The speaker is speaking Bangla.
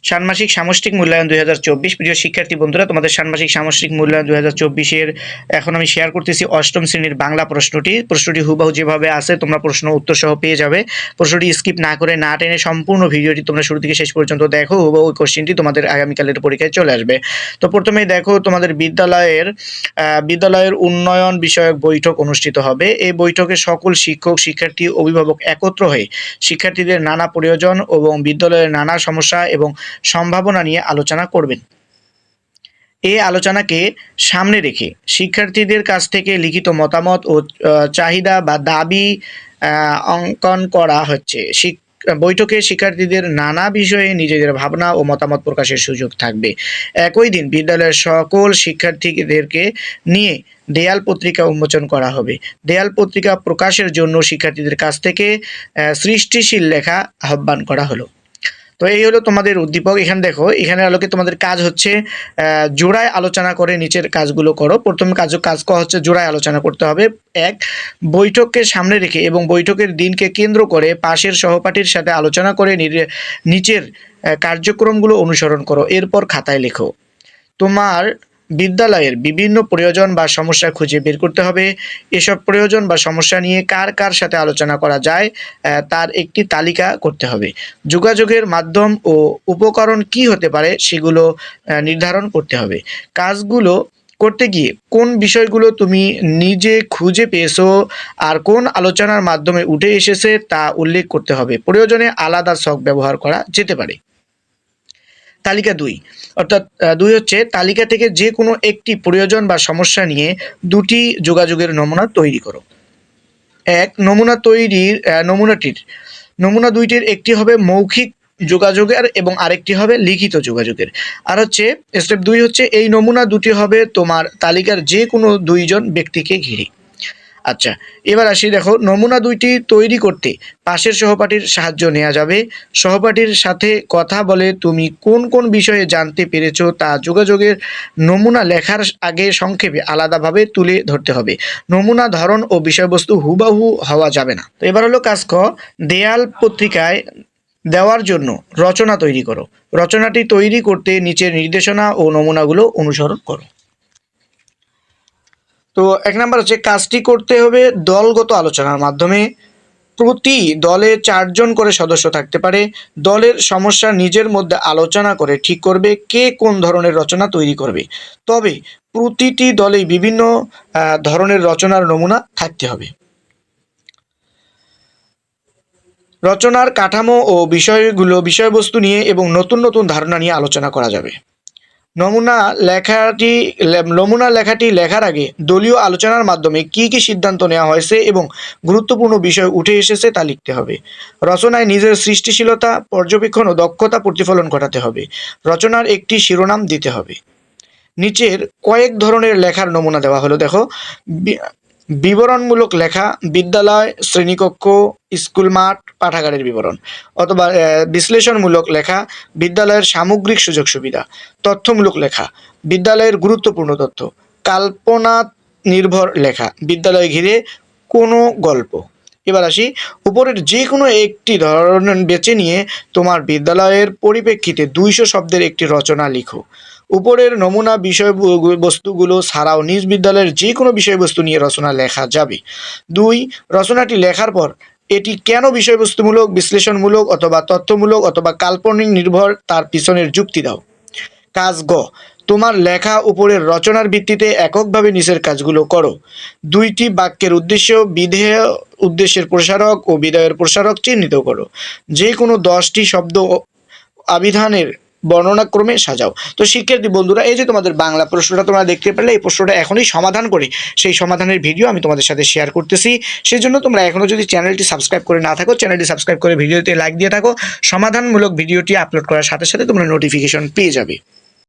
ষান্মাসিক সামষ্টিক মূল্যায়ন 2024। প্রিয় শিক্ষার্থী বন্ধুরা, তোমাদের ষান্মাসিক সামষ্টিক মূল্যায়ন 2024-এর এখন আমি শেয়ার করতেছি অষ্টম শ্রেণীর বাংলা প্রশ্নটি হুবহু যেভাবে আছে তোমরা প্রশ্ন উত্তর সহ পেয়ে যাবে। প্রশ্নটি স্কিপ না করে না টেনে সম্পূর্ণ ভিডিওটি তোমরা শুরু থেকে শেষ পর্যন্ত দেখো, হুবহু কোশ্চেনটি তোমাদের আগামীকালের পরীক্ষায় চলে আসবে। তো প্রথমেই দেখো, তোমাদের বিদ্যালয়ের উন্নয়ন বিষয়ক বৈঠক অনুষ্ঠিত হবে। এই বৈঠকে সকল শিক্ষক, শিক্ষার্থী, অভিভাবক একত্র হয়ে শিক্ষার্থীদের নানা প্রয়োজন এবং বিদ্যালয়ের নানা সমস্যা এবং সম্ভাবনা নিয়ে আলোচনা করবেন। এই আলোচনাকে সামনে রেখে শিক্ষার্থীদের কাছ থেকে লিখিত মতামত ও চাহিদা বা দাবি অঙ্কন করা হচ্ছে। বৈঠকে শিক্ষার্থীদের নানা বিষয়ে নিজেদের ভাবনা ও মতামত প্রকাশের সুযোগ থাকবে। একই দিন বিদ্যালয়ের সকল শিক্ষার্থীদেরকে নিয়ে দেয়াল পত্রিকা উন্মোচন করা হবে। দেয়াল পত্রিকা প্রকাশের জন্য শিক্ষার্থীদের কাছ থেকে সৃষ্টিশীল লেখা আহ্বান করা হলো। তো এই হলো তোমাদের উদ্দীপক। এখানে দেখো, এখানে আলোকে তোমাদের কাজ হচ্ছে জোড়ায় আলোচনা করে নিচের কাজগুলো করো। প্রথম কাজ হচ্ছে জোড়ায় আলোচনা করতে হবে। এক, বৈঠককে সামনে রেখে এবং বৈঠকের দিনকে কেন্দ্র করে পাশের সহপাঠীর সাথে আলোচনা করে নিচের কার্যক্রমগুলো অনুসরণ করো। এরপর খাতায় লেখো। তোমার বিদ্যালয়ের বিভিন্ন প্রয়োজন বা সমস্যা খুঁজে বের করতে হবে। এসব প্রয়োজন বা সমস্যা নিয়ে কার কার সাথে আলোচনা করা যায় তার একটি তালিকা করতে হবে। যোগাযোগের মাধ্যম ও উপকরণ কি হতে পারে সেগুলো নির্ধারণ করতে হবে। কাজগুলো করতে গিয়ে কোন বিষয়গুলো তুমি নিজে খুঁজে পেয়েছো আর কোন আলোচনার মাধ্যমে উঠে এসেছে তা উল্লেখ করতে হবে। প্রয়োজনে আলাদা ছক ব্যবহার করা যেতে পারে। তালিকা 2, অর্থাৎ 2 হচ্ছে তালিকা থেকে যে কোনো একটি প্রয়োজন বা সমস্যা নিয়ে দুটি যোগাযোগের নমুনা তৈরি করো। এক, নমুনা দুইটির একটি হবে মৌখিক যোগাযোগের এবং আরেকটি হবে লিখিত যোগাযোগের। আর হচ্ছে স্টেপ 2 হচ্ছে এই নমুনা দুটি হবে তোমার তালিকার যে কোনো দুইজন ব্যক্তিকে ঘিরে। আচ্ছা, এবার আসি, দেখো, নমুনা দুইটি তৈরি করতে পাশের সহপাঠীর সাহায্য নেওয়া যাবে। সহপাঠীর সাথে কথা বলে তুমি কোন কোন বিষয়ে জানতে পেরেছো তা যোগাযোগের নমুনা লেখার আগে সংক্ষেপে আলাদাভাবে তুলে ধরতে হবে। নমুনা ধরন ও বিষয়বস্তু হুবহু হওয়া যাবে না। তো এবার হলো কাজ ক, দেয়াল পত্রিকায় দেওয়ার জন্য রচনা তৈরি করো। রচনাটি তৈরি করতে নিচের নির্দেশনা ও নমুনাগুলো অনুসরণ করো। তো 1 নাম্বার হচ্ছে কাজটি করতে হবে দলগত আলোচনার মাধ্যমে। প্রতি দলে 4 জন করে সদস্য থাকতে পারে। দলের সমস্যা নিজের মধ্যে আলোচনা করে ঠিক করবে কে কোন ধরনের রচনা তৈরি করবে। তবে প্রতিটি দলেই বিভিন্ন ধরনের রচনার নমুনা থাকতে হবে। রচনার কাঠামো ও বিষয়বস্তু নিয়ে এবং নতুন নতুন ধারণা নিয়ে আলোচনা করা যাবে। নমুনা লেখাটি লেখার আগে দলীয় আলোচনার মাধ্যমে কি কি সিদ্ধান্ত নেওয়া হয়েছে এবং গুরুত্বপূর্ণ বিষয় উঠে এসেছে তা লিখতে হবে। রচনায় নিজের সৃষ্টিশীলতা, পর্যবেক্ষণ ও দক্ষতা প্রতিফলন ঘটাতে হবে। রচনার একটি শিরোনাম দিতে হবে। নিচের কয়েক ধরনের লেখার নমুনা দেওয়া হলো। দেখো, বিবরণমূলক লেখা, বিদ্যালয়, শ্রেণীকক্ষ, স্কুল মাঠ, পাঠাগারের বিবরণ। অথবা বিশ্লেষণমূলক লেখা, বিদ্যালয়ের সামগ্রিক সুযোগ সুবিধা। তথ্যমূলক লেখা, বিদ্যালয়ের গুরুত্বপূর্ণ তথ্য। কল্পনা নির্ভর লেখা, বিদ্যালয় ঘিরে কোনো গল্প। এবার আসি, উপরের যে কোনো একটি ধরন বেছে নিয়ে তোমার বিদ্যালয়ের পরিপ্রেক্ষিতে 200 শব্দের একটি রচনা লিখো। উপরের নমুনা বিষয়বস্তুগুলো ছাড়াও নিজ বিদ্যালয়ের যে কোনো বিষয়বস্তু নিয়ে রচনা লেখা যাবে। 2, রচনাটি লেখার পর এটি কেন বিষয়বস্তুমূলক, বিশ্লেষণমূলক অথবা তথ্যমূলক অথবা কাল্পনিক নির্ভর তার পিছনের যুক্তি দাও। কাজ গ, তোমার লেখা উপরের রচনার ভিত্তিতে এককভাবে নিচের কাজগুলো করো। 2টি বাক্যের উদ্দেশ্য, বিধেয়, উদ্দেশ্যের প্রসারক ও বিধেয়ের প্রসারক চিহ্নিত করো। যে কোনো 10টি শব্দ আবিধানের বর্ণনাক্রমে সাজাও। তো শিক্ষার্থী বন্ধুরা, এই যে তোমাদের বাংলা প্রশ্নটা তোমরা দেখতে পেলে, এই প্রশ্নটা এখনই সমাধান করে সেই সমাধানের ভিডিও আমি তোমাদের সাথে শেয়ার করতেছি। সেই জন্য তোমরা এখনও যদি চ্যানেলটি সাবস্ক্রাইব করে না থাকো, চ্যানেলটি সাবস্ক্রাইব করে ভিডিওতে লাইক দিয়ে থাকো। সমাধানমূলক ভিডিওটি আপলোড করার সাথে সাথে তোমরা নোটিফিকেশন পেয়ে যাবে।